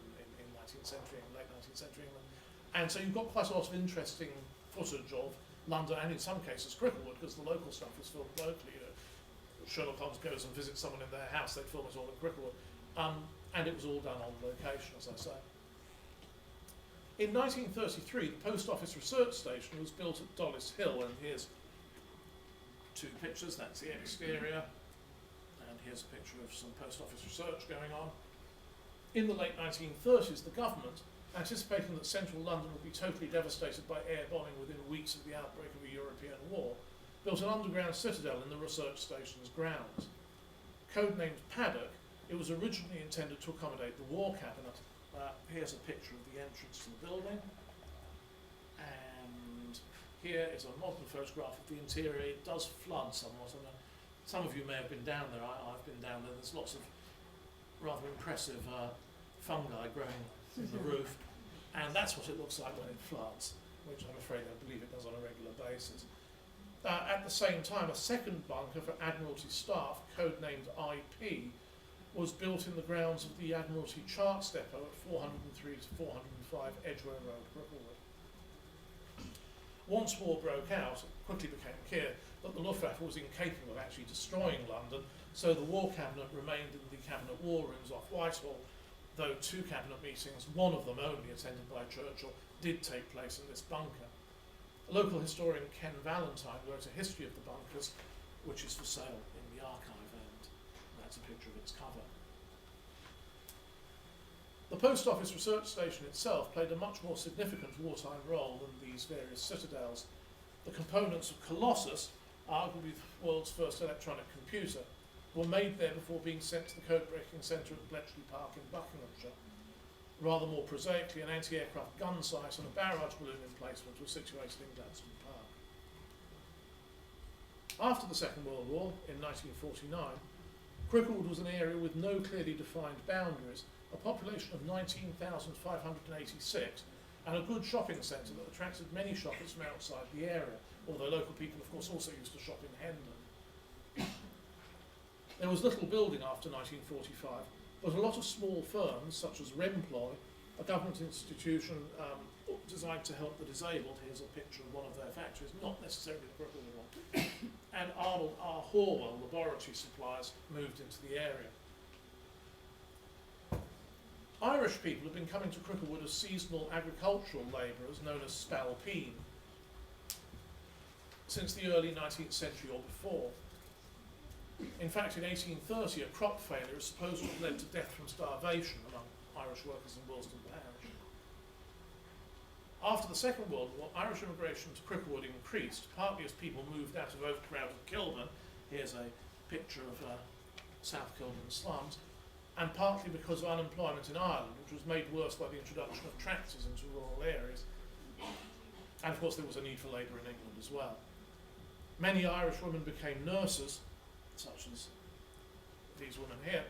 19th century and late 19th century England. And so you've got quite a lot of interesting footage of London, and in some cases Cricklewood, because the local stuff was filmed locally. Sherlock Holmes goes and visits someone in their house, they'd film it all in Cricklewood. And it was all done on location, as I say. In 1933, the Post Office Research Station was built at Dollis Hill, and here's two pictures. That's the exterior, and here's a picture of some post office research going on. In the late 1930s, the government, anticipating that central London would be totally devastated by air bombing within weeks of the outbreak of a European war, built an underground citadel in the research station's grounds. Codenamed Paddock, it was originally intended to accommodate the War Cabinet. Here's a picture of the entrance to the building. And here is a modern photograph of the interior. It does flood somewhat. And some of you may have been down there. I've been down there. There's lots of rather impressive fungi growing in the roof. And that's what it looks like when it floods, which I'm afraid I believe it does on a regular basis. At the same time, a second bunker for Admiralty staff, codenamed IP, was built in the grounds of the Admiralty Charts Depot at 403 to 405 Edgware Road, Cricklewood. Once war broke out, it quickly became clear that the Luftwaffe was incapable of actually destroying London, so the War Cabinet remained in the Cabinet War Rooms off Whitehall, though two cabinet meetings, one of them only attended by Churchill, did take place in this bunker. Local historian Ken Valentine wrote a history of the bunkers, which is for sale in the archive, and that's a picture of its cover. The Post Office Research Station itself played a much more significant wartime role than these various citadels. The components of Colossus, arguably the world's first electronic computer, were made there before being sent to the code-breaking centre at Bletchley Park in Buckinghamshire. Rather more prosaically, an anti-aircraft gun sight and a barrage balloon emplacement were situated in Gladstone Park. After the Second World War, in 1949, Cricklewood was an area with no clearly defined boundaries, a population of 19,586, and a good shopping centre that attracted many shoppers from outside the area, although local people, of course, also used to shop in Hendon. There was little building after 1945, but a lot of small firms, such as Remploy, a government institution designed to help the disabled. Here's a picture of one of their factories, not necessarily the Cricklewood one. And Arnold R. Horwell, laboratory suppliers, moved into the area. Irish people have been coming to Cricklewood as seasonal agricultural labourers, known as spalpeen, since the early 19th century or before. In fact, in 1830, a crop failure is supposed to have led to death from starvation among Irish workers in Willesden Parish. After the Second World War, Irish immigration to Cricklewood increased, partly as people moved out of overcrowded Kilburn. Here's a picture of South Kilburn slums, and partly because of unemployment in Ireland, which was made worse by the introduction of tractors into rural areas. And of course there was a need for labour in England as well. Many Irish women became nurses, such as these women here.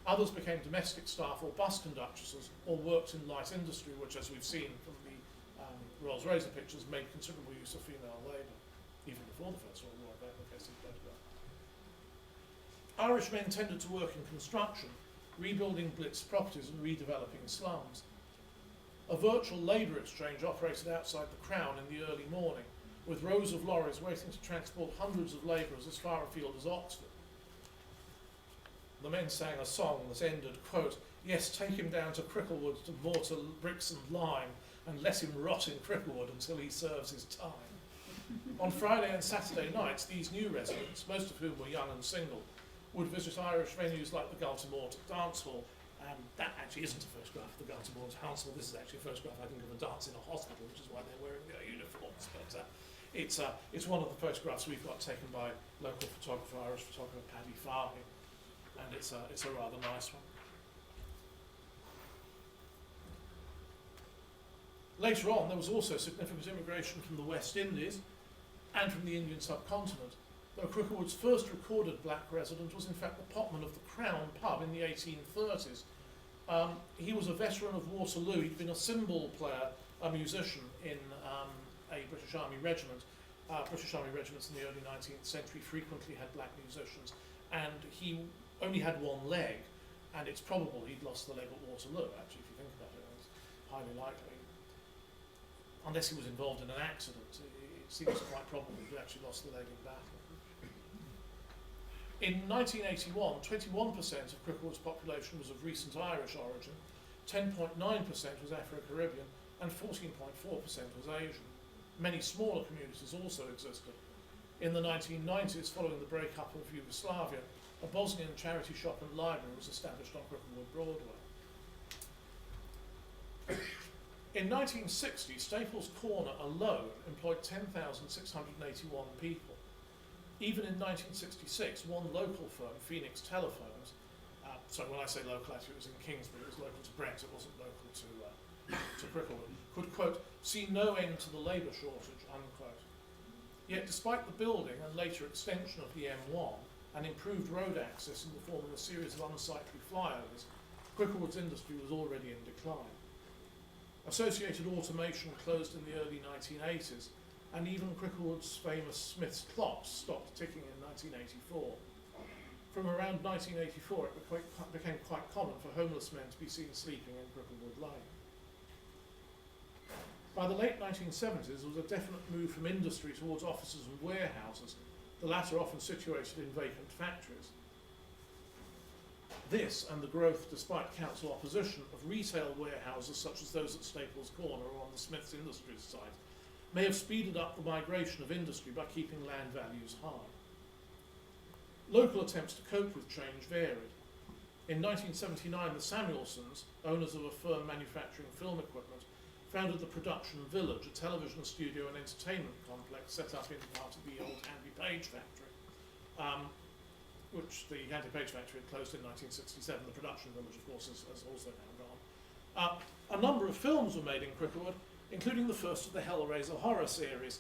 Others became domestic staff or bus conductresses, or worked in light industry, which, as we've seen from the Rolls-Royce pictures, made considerable use of female labour, even before the First World War, in the case of the photograph. Irish men tended to work in construction, rebuilding blitzed properties and redeveloping slums. A virtual labour exchange operated outside the Crown in the early morning, with rows of lorries waiting to transport hundreds of labourers as far afield as Oxford. The men sang a song that ended, quote, "Yes, take him down to Cricklewood to mortar, bricks and lime, and let him rot in Cricklewood until he serves his time." On Friday and Saturday nights, these new residents, most of whom were young and single, would visit Irish venues like the Galtamort Dance Hall. That actually isn't a photograph of the Galtamort Dance Hall. This is actually a photograph, I think, of a dance in a hospital, which is why they're wearing their uniforms. But it's one of the photographs we've got taken by local photographer, Irish photographer Paddy Farley, and it's a rather nice one. Later on, there was also significant immigration from the West Indies and from the Indian subcontinent, though Cricklewood's first recorded black resident was in fact the potman of the Crown pub in the 1830s. He was a veteran of Waterloo. He'd been a cymbal player, a musician in a British Army regiment. British Army regiments in the early 19th century frequently had black musicians, and he only had one leg, and it's probable he'd lost the leg at Waterloo, actually, if you think about it. It's highly likely. Unless he was involved in an accident, it seems quite probable he actually lost the leg in battle. In 1981, 21% of Cricklewood's population was of recent Irish origin, 10.9% was Afro-Caribbean, and 14.4% was Asian. Many smaller communities also existed. In the 1990s, following the breakup of Yugoslavia, a Bosnian charity shop and library was established on Cricklewood Broadway. In 1960, Staples Corner alone employed 10,681 people. Even in 1966, one local firm, Phoenix Telephones, so when I say local, actually it was in Kingsbury, it was local to Brent, it wasn't local to Cricklewood, could, quote, "see no end to the labour shortage," unquote. Yet despite the building and later extension of the M1 and improved road access in the form of a series of unsightly flyovers, Cricklewood's industry was already in decline. Associated Automation closed in the early 1980s, and even Cricklewood's famous Smith's clocks stopped ticking in 1984. From around 1984, it became quite common for homeless men to be seen sleeping in Cricklewood Lane. By the late 1970s, there was a definite move from industry towards offices and warehouses, the latter often situated in vacant factories. This, and the growth, despite council opposition, of retail warehouses such as those at Staples Corner or on the Smiths Industries site, may have speeded up the migration of industry by keeping land values high. Local attempts to cope with change varied. In 1979, the Samuelsons, owners of a firm manufacturing film equipment, founded the Production Village, a television studio and entertainment complex set up in part of the old Handy Page factory, which the Handy Page factory had closed in 1967. The Production Village, of course, has also now gone. A number of films were made in Cricklewood, including the first of the Hellraiser horror series,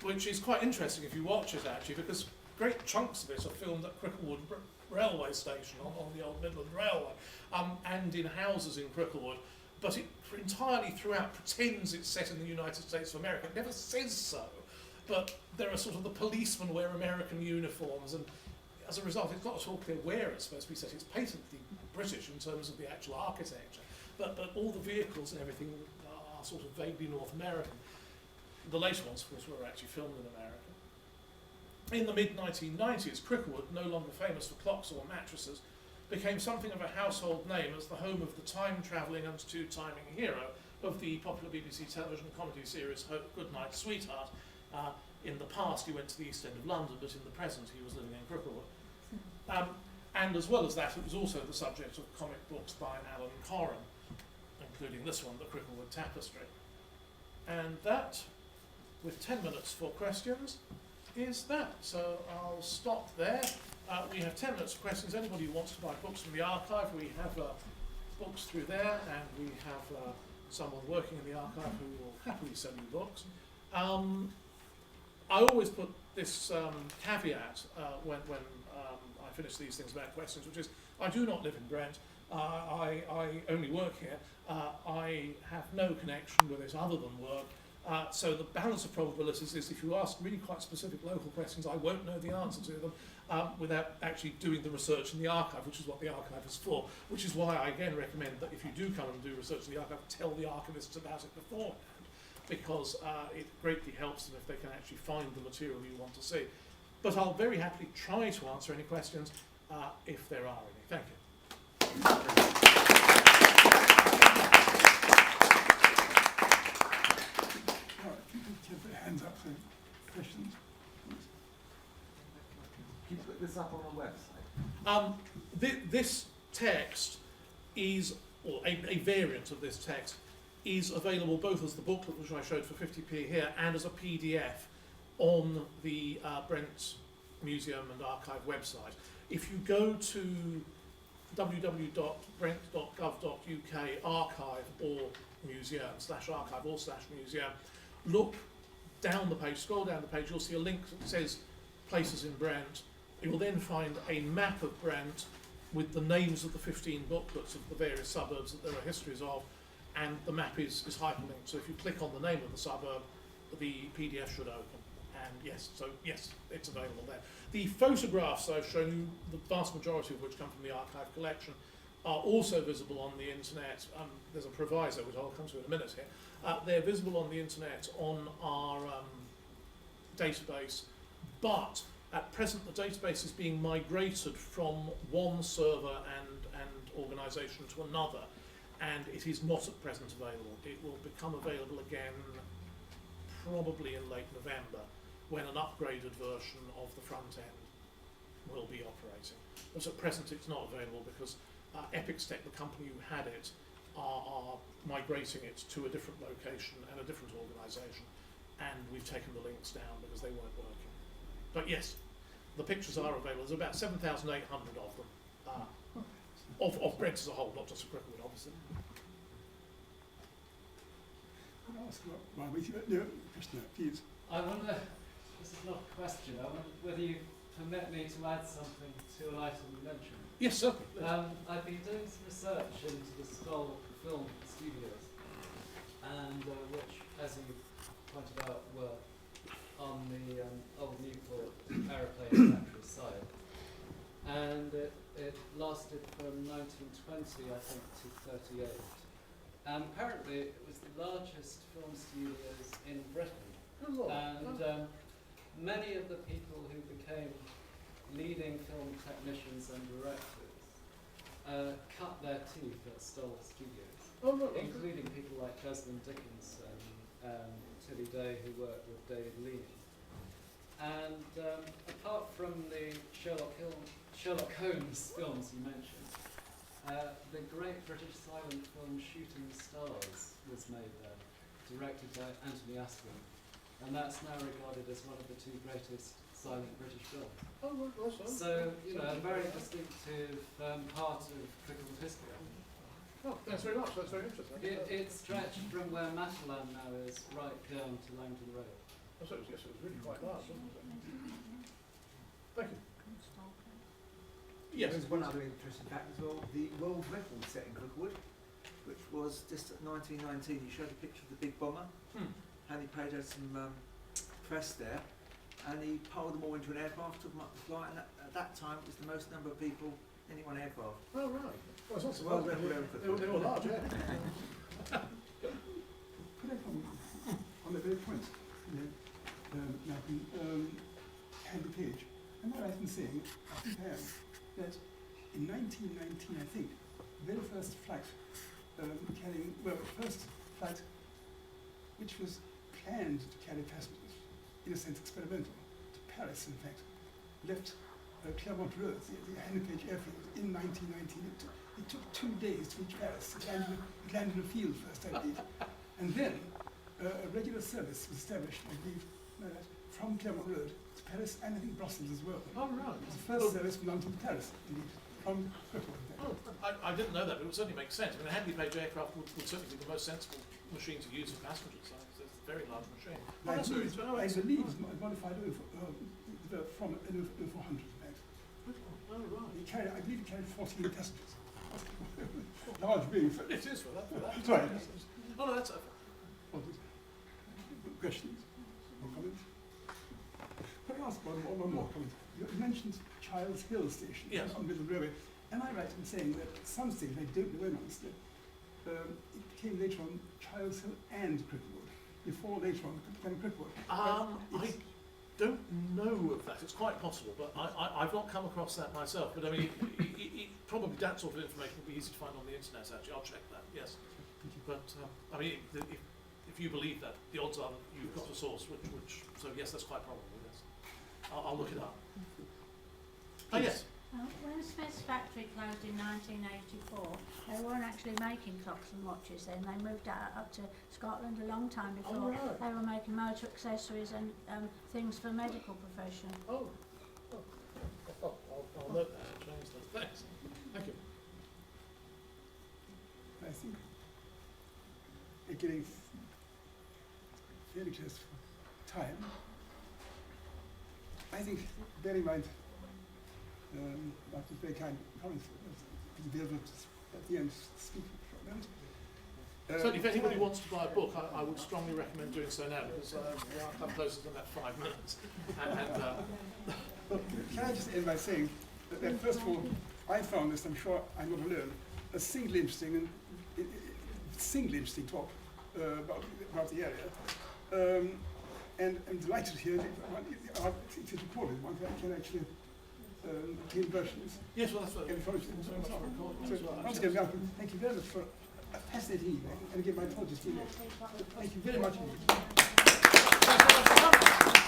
which is quite interesting if you watch it, actually, because great chunks of it are filmed at Cricklewood railway station on the old Midland Railway, and in houses in Cricklewood, but it entirely throughout pretends it's set in the United States of America. It never says so, but there are sort of the policemen wear American uniforms, and as a result, it's not at all clear where it's supposed to be set. It's patently British in terms of the actual architecture, but all the vehicles and everything are sort of vaguely North American. The later ones, of course, were actually filmed in America. In the mid-1990s, Cricklewood, no longer famous for clocks or mattresses, became something of a household name as the home of the time-travelling and two-timing hero of the popular BBC television comedy series Good Night, Sweetheart. In the past, he went to the East End of London, but in the present, he was living in Cricklewood. And as well as that, it was also the subject of comic books by Alan Corrin, including this one, The Cricklewood Tapestry. And that, with 10 minutes for questions, is that. So I'll stop there. We have 10 minutes for questions. Anybody who wants to buy books from the archive, we have books through there, and we have someone working in the archive who will happily sell you books. I always put this caveat when I finish these things about questions, which is I do not live in Brent. I only work here. I have no connection with it other than work. So the balance of probabilities is if you ask really quite specific local questions, I won't know the answer to them without actually doing the research in the archive, which is what the archive is for, which is why I again recommend that if you do come and do research in the archive, tell the archivists about it beforehand, because it greatly helps them if they can actually find the material you want to see. But I'll very happily try to answer any questions if there are any. Thank you. Hands up for questions. Can you put this up on the website? This text is, or a variant of this text, is available both as the booklet, which I showed for 50p here, and as a PDF on the Brent Museum and Archive website. If you go to www.brent.gov.uk archive or museum /archive or /museum, look down the page, scroll down the page, you'll see a link that says places in Brent. You will then find a map of Brent with the names of the 15 booklets of the various suburbs that there are histories of, and the map is hyperlinked. So if you click on the name of the suburb, the PDF should open. And yes, it's available there. The photographs I've shown you, the vast majority of which come from the archive collection, are also visible on the internet. There's a proviso, which I'll come to in a minute here. They're visible on the internet on our database, but at present the database is being migrated from one server and organisation to another, and it is not at present available. It will become available again probably in late November, when an upgraded version of the front end will be operating. But at present it's not available because Epicstech, the company who had it, are migrating it to a different location and a different organisation, and we've taken the links down because they weren't working. But yes, the pictures are available. There's about 7,800 of them, of Brent as a whole, not just of Cricklewood, obviously. Can I ask while we question that, please? I wonder, this is not a question, I wonder whether you permit me to add something to an item you mentioned. Yes, certainly. I've been doing some research into the Stoll Film Studios, and which, as you pointed out, were on the old Newport aeroplane factory site. And it lasted from 1920, I think, to 38. And apparently it was the largest film studios in Britain. And many of the people who became leading film technicians and directors cut their teeth at Stoll Studios, including people like Desmond Dickinson and Tilly Day, who worked with David Lean. And apart from the Sherlock Holmes films you mentioned, the great British silent film Shooting Stars was made there, directed by Anthony Asplund, and that's now regarded as one of the two greatest silent British films. So, a very distinctive part of Cricklewood history. Oh, thanks very much. That's very interesting. It stretched from where Matalan now is right down to Langton Road. Yes, it was really quite large, wasn't it? Thank you. Yes. There's one other interesting fact as well. The world record set in Cricklewood, which was just at 1919. You showed a picture of the big bomber. Hanny Page had some press there, and he piled them all into an aircraft, took them up to flight, and at that time it was the most number of people in one aircraft. Oh, right. Well, it's not so World large. record. They were large, yeah. Could I comment on that very point? Handy Page. Am I right in saying, I think I am, that in 1919, I think, the very first flight first flight which was planned to carry passengers, in a sense experimental, to Paris in fact, left Clermont Road, the Handy Page airfield, in 1919. It took 2 days to reach Paris. It landed in a field first, I believe. And then a regular service was established, I believe, from Clermont Road to Paris, and I think Brussels as well. Oh, right. It was the first service from London to Paris, indeed, from Cricklewood. I didn't know that, but it would certainly make sense. I mean, a Handy Page aircraft would certainly be the most sensible machine to use for passengers. So it's a very large machine. I believe it was modified from an 0400, in fact. Oh, right. I believe it carried 14 passengers. Large being. It is for that. Sorry. Oh, no, that's questions or comments? Can I ask one more comment? You mentioned Childs Hill Station Yes. on Middle Railway. Am I right in saying that some stations, I don't know honestly, it became later on Childs Hill and Cricklewood, before later on it became Cricklewood? I don't know of that. It's quite possible, but I've not come across that myself. But I mean, probably that sort of information would be easy to find on the internet. Actually, I'll check that. Yes, but I mean, if you believe that, the odds are that you've got a source, which so yes, that's quite probable. Yes, I'll look it up. Oh yes. When Smith's factory closed in 1984, they weren't actually making clocks and watches then. They moved up to Scotland a long time before. Oh, right. They were making motor accessories and things for medical profession. Oh. I'll note that and change that. Thanks. Thank you. I think we're getting fairly close for time. I think, bear in mind, after very kind comments, to be able to, at the end, speak for a moment. Certainly, if anybody wants to buy a book, I would strongly recommend doing so now, because we are come closer than that 5 minutes. Well, can I just end by saying that first of all, I found this, I'm sure I'm not alone, a single interesting talk about the area. And I'm delighted to hear that it's recorded, one can actually obtain versions. Yes, well, that's what And photos. So, once again, Malcolm, thank you very much for a fascinating evening, and again, my apologies to you. Thank you very much indeed. Thanks very much for coming.